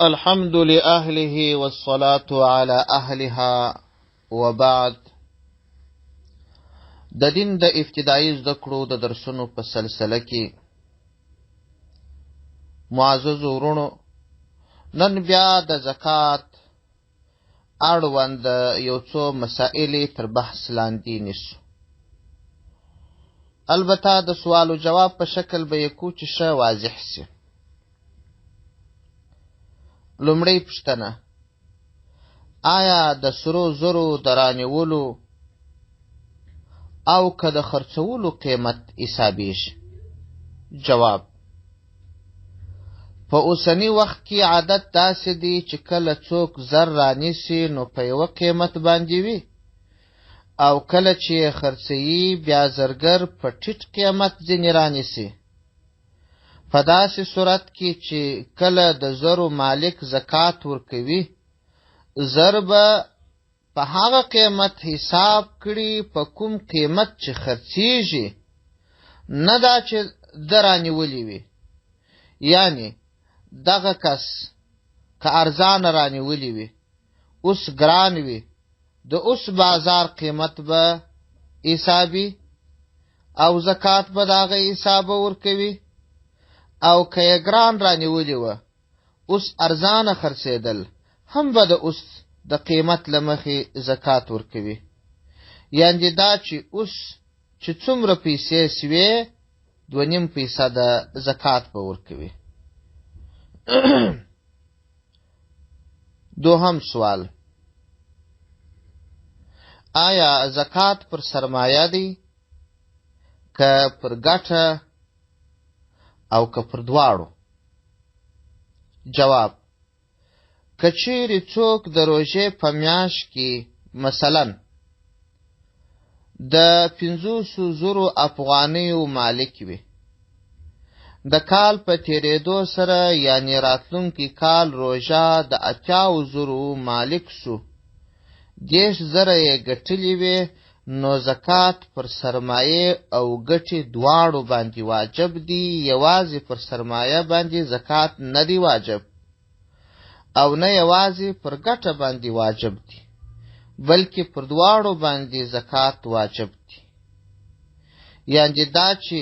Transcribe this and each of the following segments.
الحمد لأهله والصلاة على أهلها وبعد. د دین د ابتدایي زده کړو د درسونو په سلسله کې معزز ورونو نن بیا د زکات اړوند یو څو مسائل تر بحث لاندې نیسو. البته د سوال او جواب په شکل به یې کو چې ښه واضح سي. لومړی پوښتنه: آیا د سرو زرو د رانیولو او که د خرڅولو قیمت حسابیږي؟ جواب: په اوسنی وخت کې عادت داسې دی چې کله څوک زر رانیسي نو په یوه قیمت باندې وي، او کله چې یې خرڅوي بیا زرګر په ټیټ قیمت ځینې رانیسي. په داسې صورت کې چې کله د زرو مالک زکات ورکوي، زر به په هغه قیمت حساب کړي په کوم قیمت چې خرڅیږي، نه دا چې ده رانیولي وي. یعنی دغه کس که ارزانه رانیولي وي اوس ګران وي، د اوس بازار قیمت به حسابي او زکات به د هغه حسابه ورکوي، او که یې ګران رانیولي وه اوس ارزانه خرڅېدل هم به د اوس د قیمت له مخې زکات ورکوي. یعنې دا چې اوس چې څومره پیسې سوې 2.5% زکات به ورکوي. دوهم سوال: آیا زکات پر سرمایه دی که پر ګټه او که پر دواړو؟ جواب: که چیرې څوک د روژې په میاشت کې مثلا د 500,000 افغانیو مالک وي، د کال په تیریدو سره یعنی راتلونکي کال روژه د 80,000 مالک سو، 10,000 یې ګټلې وي، نو زکات پر سرمایه او ګټې دواړو باندې واجب دی. یوازې پر سرمایه باندې زکات نه دی واجب، او نه یوازې پر ګټه باندې واجب دی، بلکې پر دواړو باندې زکات واجب دی. یعنې دا چې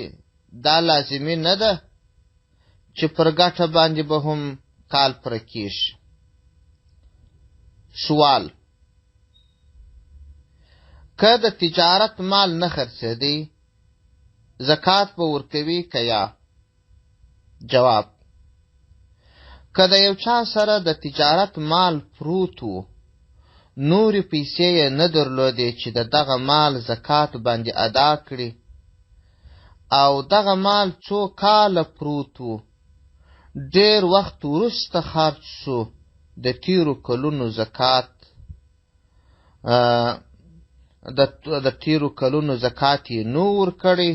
دا لازمي نه ده چې پر ګټه باندې به هم کال پوره کیږي. سوال: که د تجارت مال نه خرڅېدی زکات به ورکوي که یا؟ جواب: که د یو چا سره د تجارت مال پروت و، نورې پیسې یې نه درلودې چې د دغه مال زکات باندې ادا کړي، او دغه مال څو کاله پروت و، ډېر وخت وروسته خرڅ سو، د تیرو کلونو زکات د تیرو کلونو زکات یې نو ورکړی،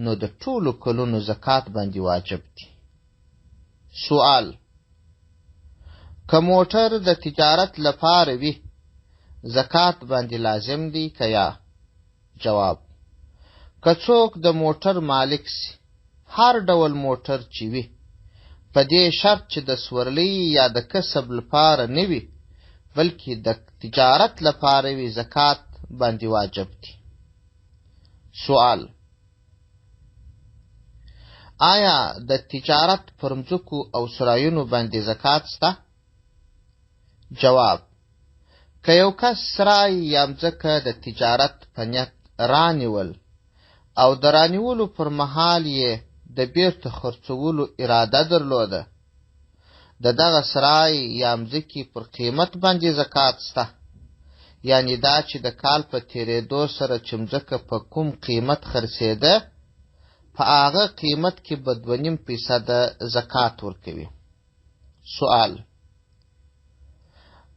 نو د ټولو کلونو زکات باندې واجب دی. سوال: که موټر د تجارت لپاره وي زکات باندې لازم دی که یا؟ جواب: که څوک د موټر مالک سي، هر ډول موټر چې وي، په دې شرط چې د سورلۍ یا د کسب لپاره نه وي بلکې د تجارت لپاره وي، زکات باندې واجب دی. سوال: آیا د تجارت پر مځکو او سرایونو باندې زکات سته؟ جواب: که یو کس سرای یا مځکه د تجارت په نیت رانیول او د رانیولو پر مهال یې د بیرته خرڅولو اراده درلوده، د دغه سرای یا مځکې پر قیمت باندې زکات سته. یعنی دا چې د کال په تیریدو سره چې مځکه په کوم قیمت خرڅېده، په هغه قیمت کې به 2.5% زکات ورکوي. سوال: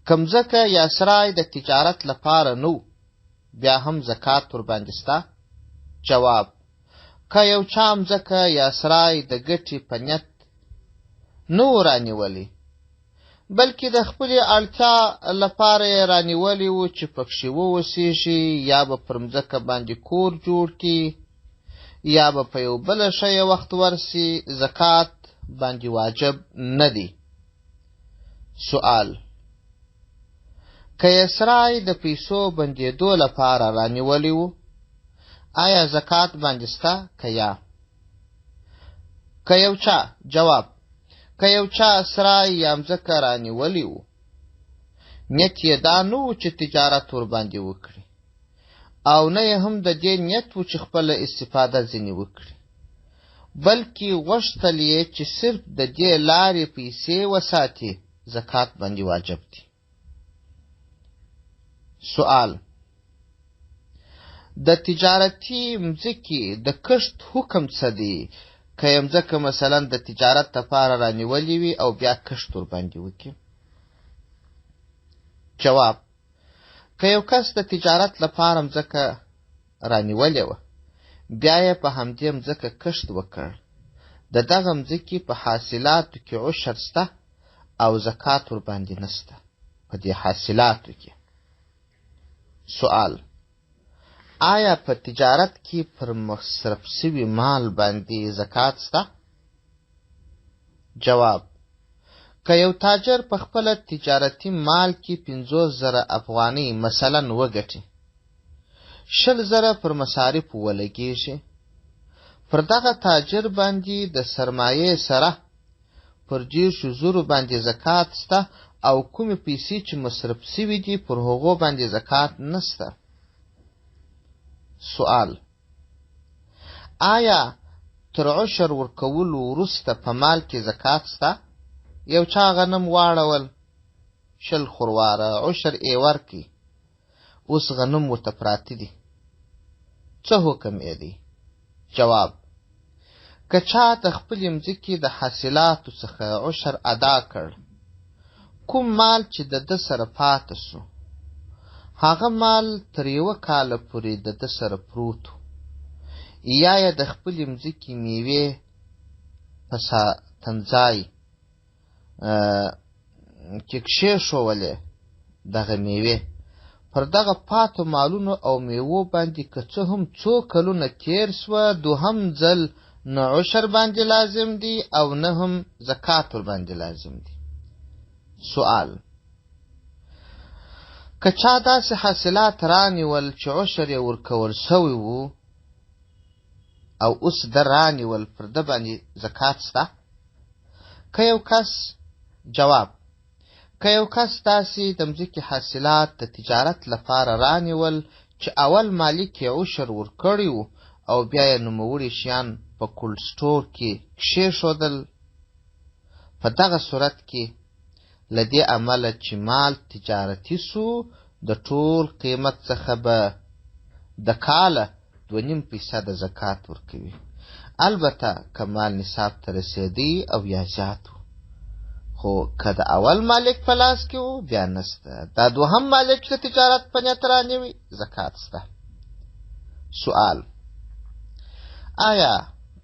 که مځکه یا سرای د تجارت لپاره نو، بیا هم زکات ورباندې سته؟ جواب: که یو چا مځکه یا سرای د ګټې په نیت نو رانیولی، بلکې د خپلې اړتیا لپاره یې رانیولی و چې پکښې واوسېږي، یا به پر مځکه باندې کور جوړ کړي، یا به په یو بله شی وخت ورسي، زکات باندې واجب نه دی. سوال: که یې سرای د پیسو بندېدو لپاره رانیولی و، آیا زکات باندې سته که یا؟ که یو چا جواب: که یو چا سرای یا مځکه رانیولی و، نیت یې دا نه و چې تجارت ورباندې وکړي، او نه یې هم د دې نیت و چې خپله استفاده ځینې وکړي، بلکې غوښتل یې چې صرف د دې لارې پیسې وساتي، زکات باندې واجب دی. سوال: د تجارتي مځکې د کښت حکم څه دی که یې مځکه مثلا د تجارت لپاره رانیولې وي او بیا کښت ورباندې وکړي؟ جواب: که یو کس د تجارت لپاره مځکه رانیولې وه، بیا یې په همدې مځکه کښت وکړ، د دغه مځکې په حاصلاتو کې عشر سته او زکات ورباندې نسته په دې حاصلاتو کې. سوال: آیا په تجارت کې پر مصرف سوي مال باندې زکات سته؟ جواب: که یو تاجر په خپله تجارتي مال کې 50,000 افغانۍ مثلا وګټي، 20,000 پر مصارف ولګېږي، پر دغه تاجر باندې د سرمایې سره پر 10,000 باندې زکات سته، او کومې پیسې چې مصرف سوي دي پر هغو باندې زکات نسته. سوال: آیا تر عشر ورکولو وروسته په مال کې زکات سته؟ یو چا غنم واړول، 20 خورواره عشر یې ورکړي، اوس غنم ورته پراته دي، څه حکم یې دی؟ جواب: که چا د خپلې مځکې د حاصلاتو څخه عشر ادا کړ، کوم مال چې د ده سره پاته سو، هغه مال تر 1 کاله پورې د ده سره پروت و، یا یې د خپلې مځکې میوې په ساتنځای کې کښېښولې، دغه میوې پر دغه پاتو مالونو او میوو باندې که څه هم څو کلونه تیر سوه، دوهم ځل نه عشر باندې لازم دی او نه هم زکات ورباندې لازم دی. سوال: که چا داسې حاصلات رانیول چې عشر یې ورکول سوی و او اوس ده رانیول، پر ده باندې زکات سته؟ که یو کس جواب: که یو کس داسې د مځکې حاصلات د تجارت لپاره رانیول چې اول مالک یې عشر ورکړی و او بیا یې نوموړي شیان په کولډ سټور کې کښېښودل، په دغه صورت کې له دې امله چې مال تجارتي سو، د ټول قیمت څخه به د کاله 2.5% زکات ورکوي، البته که مال نصاب ته رسېدی او یا زیات و. خو که د اول مالک په لاس کې و، بیا نسته، دا دوهم مالک د تجارت په نیت رانیوي، زکات سته. سوال: آیا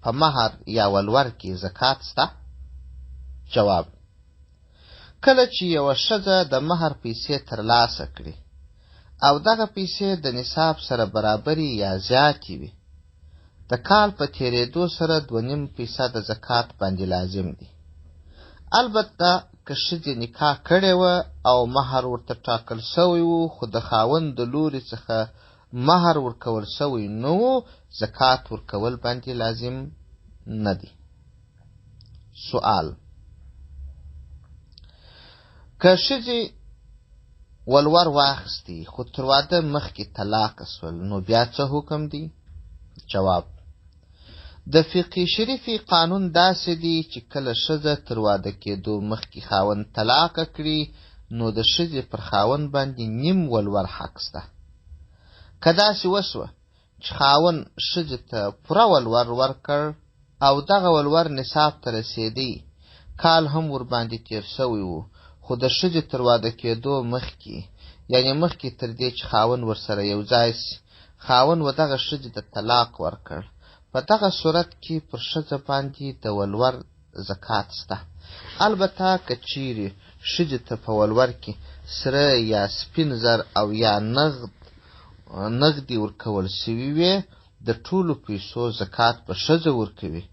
په مهر یا ولور کې زکات سته؟ جواب: کله چې یوه ښځه د مهر پیسې ترلاسه کړي او دغه پیسې د نصاب سره برابرې یا زیاتې وي، د کال په تېرېدو سره 2.5% زکات باندې لازم دی. البته که ښځې نکاح کړې وه او مهر ورته ټاکل سوی و، خو د خاوند د لوري څخه مهر ورکول سوی نه و، زکات ورکول باندې لازم نه دی. سوال: که ښځې ولور واخیستی خو تر واده مخکې طلاقه سول، نو بیا څه حکم دی؟ جواب: د فقه شریفي قانون داسې دی چې کله ښځه تر واده کېدو مخکې خاوند طلاقه کړي، نو د ښځې پر خاوند باندې نیم ولور حق سته. که داسې وسوه چې خاوند ښځې ته پوره ولور ورکړ او دغه ولور نصاب ته رسېدی، کال هم ورباندې تېر سوی و، خو د ښځې تر واده کېدو مخکې، یعنې مخکې تر دې چې خاوند ورسره یو ځای سي، خاوند و دغه ښځې ته طلاق ورکړ، په دغه صورت کې پر ښځه باندې د ولور زکات سته. البته که چیرې ښځې ته په ولور کې سره یا سپین زر او یا نغدي ورکول سوي وي، د ټولو پیسو زکات په ښځه ورکوي،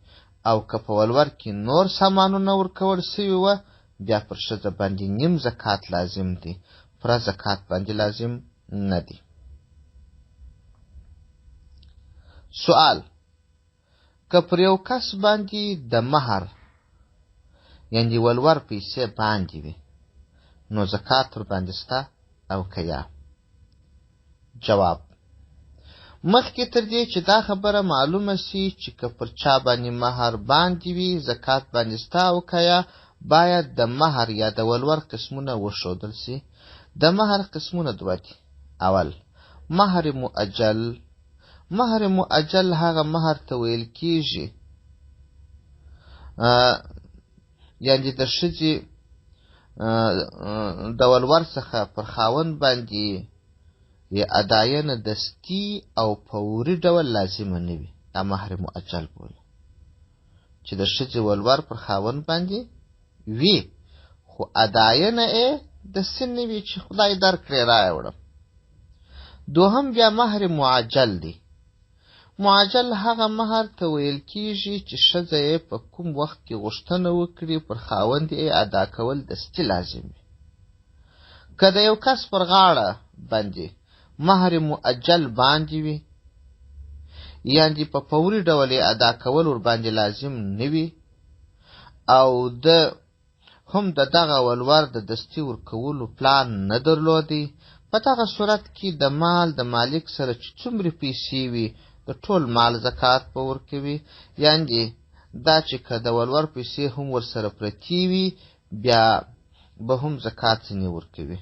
او که په ولور کې نور سامانونه ورکول سوي وه، بیا پر ښځه باندې نیم زکات لازم دی، پوره زکات باندې لازم نه دی. سوال: که پر یو کس باندې د مهر یعنې ولور پیسې باندې وي نو زکات ور باندې سته او که یا؟ جواب: مخکې تر دې چې دا خبره معلومه سي چې که پر چا باندې مهر باندې وي زکات باندې سته او که یا، باید د مهر یا د ولور قسمونه وښودل سي. د مهر قسمونه دوه دي. اول، مهر مؤجل. مهر مؤجل هغه مهر ته ویل کیږي یعنې د ښځې د ولور څخه پر خاوند باندې اداینه دستي او فوري ډول لازمه نه وي. دا مهر مؤجل بولو چې د ښځې ولور پر خاوند باندې وي خو اداینه یې دستي نه وي چې خدای درکړې راوړم. دوهم بیا مهر معجل دی. معجل هغه مهر ته ویل کیږي چې ښځه یې په کوم وخت کې غوښتنه وکړي پر خاوند یې ادا کول دستي لازم وي. که د یو کس پر غاړه باندې مهر مؤجل باندې وي یعنې په فوري ډول یې ادا کول ور باندې لازم نه وي او هم د دغه ولور د دستي ورکولو پلان نه درلودی، په دغه صورت کې د مال د مالک سره چې څومره پیسې وي د ټول مال زکات به ورکوي. یعنې دا چې که د ولور پیسې هم ورسره پرتې وي بیا به هم زکات ځینې ورکوي.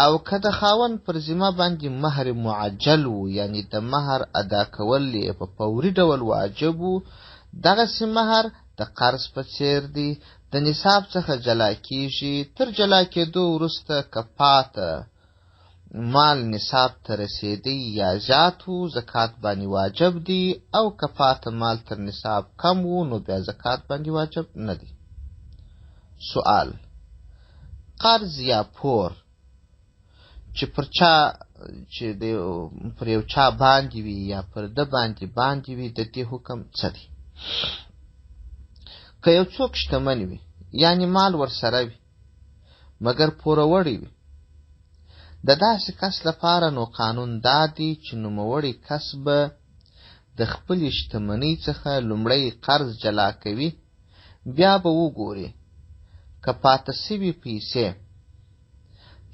او که د خاوند پر ذمه باندې مهر معجل و یعنې د مهر ادا کول یې په فوري ډول واجب و، دغسې مهر د قرض په څیر دی، د نصاب څخه جلا کیږي. تر جلا کېدو وروسته که پاته مال نصاب ته رسیدی یا زیات و زکات باندې واجب دی، او که پاته مال تر نصاب کم و نو بیا زکات باندې واجب نه دی. سوال: قرض یا پور چې پر یو چا باندې وي یا پر ده باندې وي د دې حکم څه دی؟ که یو څوک شتمن وي یعنې مال ورسره وي مګر پوروړی وي، د داسې کس لپاره نو قانون دا دی چې نوموړی کس به د خپلې شتمنۍ څخه لومړی قرض جلا کوي، بیا به وګوري که پاته سوي پیسې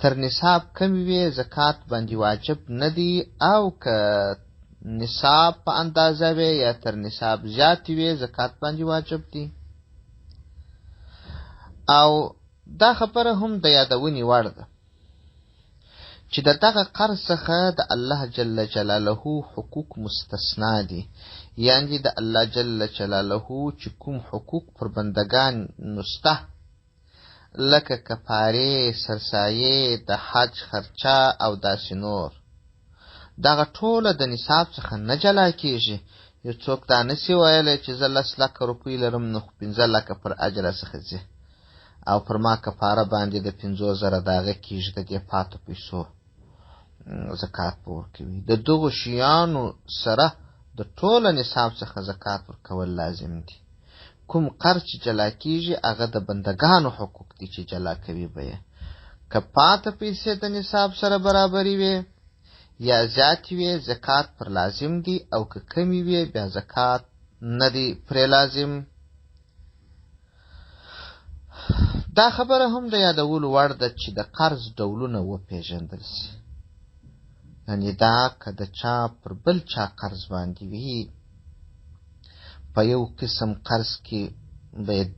تر نصاب کمې وي زکات باندې واجب نه دی، او که نصاب په اندازه وي یا تر نصاب زیاتې وي زکات باندې واجب دی. او دا خبره هم د یادونې وړ ده چې د دغه قرض څخه د الله جل جلاله حقوق مستثنا دي، یعنې د الله جل جلاله چې کوم حقوق پر بندگان نسته لکه کفارې، سرسایې، د حج خرچه او داسې نور، دغه ټوله د نصاب څخه نه جلا کیږي. یو څوک دا نسي ویلی چې زه 10 لکه روپۍ لرم نو 15 لکه پر اجره څخه ځي او پر ما کفاره باندې د 50,000 د هغه کیږي، د دې پاتو پیسو زکات به ورکوي. د دغو شیانو سره د ټوله نصاب څخه زکات ورکول لازم دي. کوم قرض چې جلا کیږي هغه د بندگانو حقوق دي چې جلا کوي به یې. که پاته پیسې د نصاب سره برابرې وي یا زیاتې وي زکات پر لازم دی، او که کمې وي بیا زکات نه دی پرې لازم. دا خبره هم د یادولو وړ ده چې د قرض ډولونه وپېژندل سي. یعنې دا که د چا پر بل چا قرض باندې وي په یو قسم قرض کې باید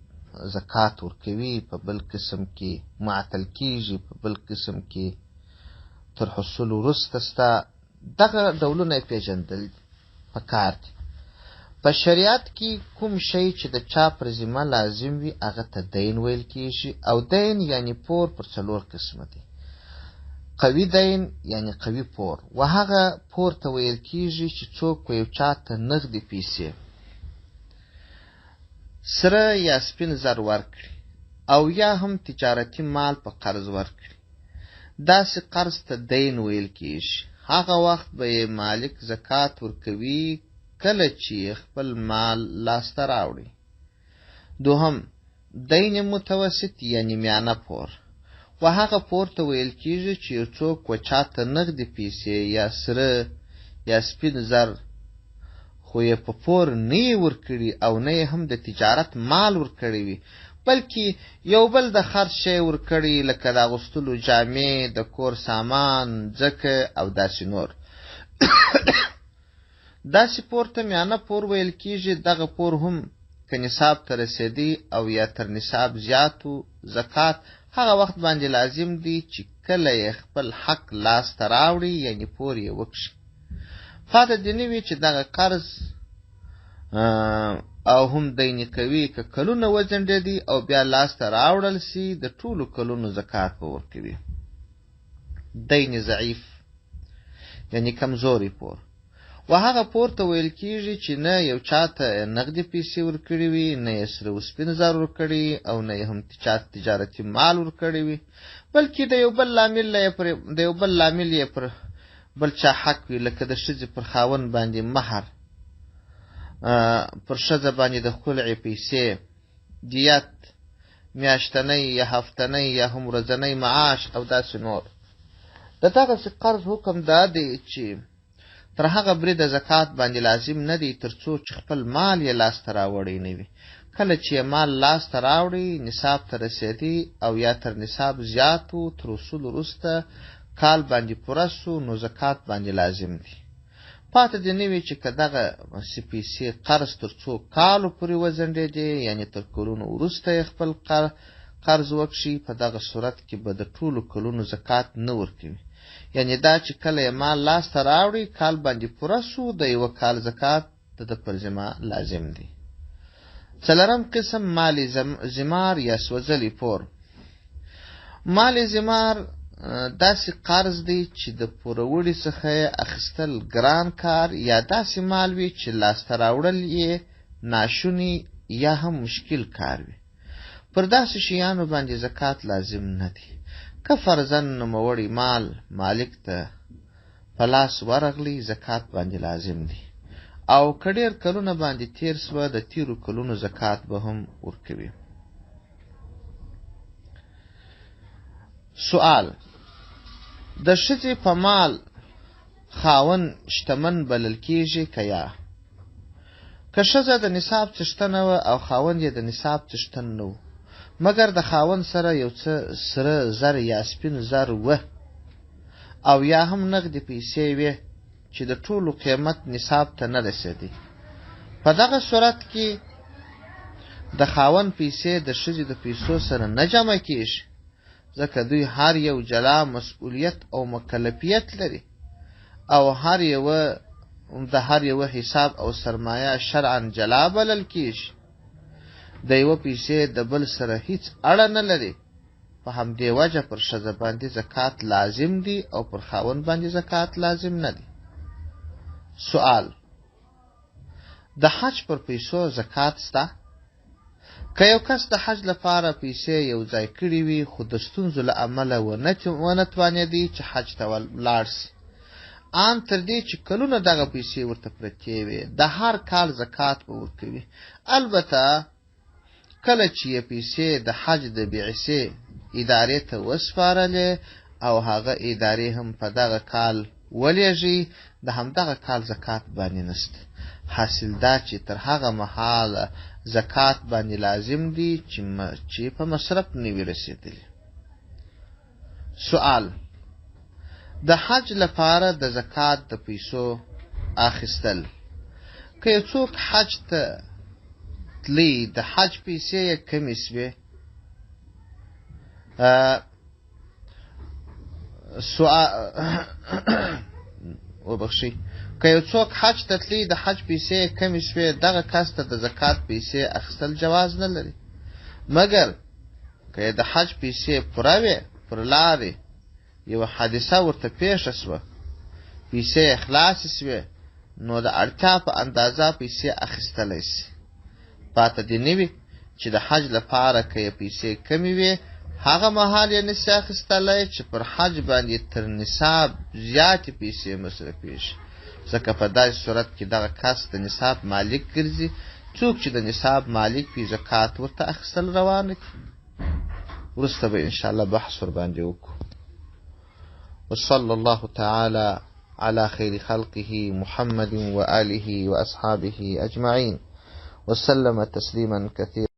زکات ورکوي، په بل قسم کې معطل کیږي، په بل قسم کې تر حصول وروسته سته، دغه ډولونه یې پېژندل پکار دي. په شریعت کې کوم شی چې د چا پر ذمه لازم وي هغه ته دین ویل کیږي، او دین یعنی پور پر 4 قسمه دي. قوي دین یعنی قوي پور، و هغه پور ته ویل کیږي چې څوک یو چا ته نغدي پیسې سره یا سپین زر ورکړي او یا هم تجارتي مال په قرض ورکړي، داسې قرض ته دین ویل کیږي. هغه وخت به مالک زکات ورکوي کله چې خپل مال لاسته راوړي. دوهم، دین متوسط یعنی میانه پور و هغه پور ته ویل کیږي چې یو څوک و چاته نغدي پیسې یا سره یا سپین زر خو یې په پور نه ورکړي او نه هم د تجارت مال ورکړی وي بلکې یو بل د خرڅ شی ورکړي لکه د اغوستلو جامې د کور سامان ځکه او داسې نور داسې پور ته میانه پور ویل کیږي دغه پور هم که نصاب ته رسېدی او یا تر نصاب زیاتو زکات هغه وخت باندې لازم دی چې کله یې خپل حق لاس ته راوړي یعنی پور یې وکړي پاته دې نه وي چې دغه قرض او هم دیني کوي که کلونه وځنډېدي او بیا لاس ته راوړل سي د ټولو کلونو زکات به ورکوي دین ضعیف یعنی کمزوري پور و هغه پور ته ویل کیږي چې نه یو چاته نغدي پیسې ورکړي وي نه یې سره وسپین زر ورکړي او نه یې هم تجارتي مال ورکړي وي بلکې د یو بل لامل یې پر بل چا حق وي لکه د ښځې پر خاوند باندې مهر پر ښځه باندې د خلع پیسې دیت میاشتنی یا هفتنی یا هم ورځنی معاش او داسې نور د دغسې قرض حکم دا دی چې تر هغه بریده زکات باندې لازم نه دی تر څو چې خپل مال یې لاس ته راوړی نه وي کله چې یې مال لاس ته راوړي نصاب ته رسېدي او یا تر نصاب زیاتو تر وصول وروسته کال باندې پوره سو نو زکات باندې لازم دی پاته دې نه وي چې که دغه پیسې قرض تر څو کالو پورې وځنډېدې یعنی تر کلونو وروسته یې خپل قرض وکړي په دغه صورت کې به د ټولو کلونو زکات نه ورکوي یعنی دا چې کله یې مال لاس ته راوړي کال باندې پوره سو د یوه کال زکات د ده پر ذمه لازم دی څلورم قسم مال زمار یا سوځلي پور مال زمار داسې قرض دی چې د پوروړي څخه اخیستل ګران کار یا داسې مال وي چې لاسته راوړل یې ناشونی یا هم مشکل کار وي پر داسې شیانو باندې زکات لازم نه دی که فرضاً نوموړی مال مالک ته په لاس ورغلی زکات باندې لازم دی او که ډېر کلونه باندې تیر سوه د تیرو کلونو زکات به هم ورکوي سوال د ښځې په مال خاوند شتمن بلل کیږي که یا که ښځه د نصاب څښتنه وه او خاوند یې د نصاب څښتن نه و مګر د خاوند سره یو څه سره زر یا سپین زر وه او یا هم نغدې پیسې وې چې د ټولو قیمت نصاب ته نه رسېدی په دغه صورت کې د خاوند پیسې د ښځې د پیسو سره نه جمع کیږي ځکه دوی هر یو جلا مسئولیت او مکلفیت لري او د هر یوه حساب او سرمایه شرعاً جلا بلل کیږي د یوه پیسې د بل سره هیڅ اړه نه لري په همدې وجه پر ښځه باندې زکات لازم دی او پر خاوند باندې زکات لازم نه دی سوال د حج پر پیسو زکات سته که یو کس د حج لپاره پیسې یو ځای کړي وي خو د ستونزو له امله ونه توانېدی چې حج ته ولاړ سي ان تر دې چې کلونه دغه پیسې ورته پرتې وي د هر کال زکات به ورکوي البته کله چې یې پیسې د حج د بعثې ادارې ته وسپارلې او هغه ادارې هم په دغه کال ولېږي د همدغه کال زکات باندې نشته حاصل دا چې تر هغه مهاله زکات باندې لازم دی چې په مصرف نه وي رسېدلی سوال د حج لپاره د زکات د پیسو اخیستل که یو څوک حج ته تلی د حج پیسې یې کمې سوې وبخښئ که یو څوک حج ته تلی د حج پیسې یې کمې سوې دغه کس ته د زکات پیسې اخیستل جواز نه لري مګر که یې د حج پیسې پوره وې پر لارې یوه حادثه ورته پیښه سوه پیسې یې خلاصې سوې نو د اړتیا په اندازه پیسې اخیستلی سي پاته دې نه وي چې د حج لپاره که یې پیسې کمې وې هغه مهال یې نسي اخیستلی چې پر حج باندې تر نصاب زیاتې پیسې مصرفېږي ځکه په داسې صورت کې دغه کس د نصاب مالک ګرځي څوک چې د نصاب مالک وي زکات ورته اخیستل روانه دي. وروسته به انشاءالله بحث ورباندې وکړو. وصلى الله تعالى على خير خلقه محمد وآله وأصحابه أجمعين وسلم تسليما كثيرا.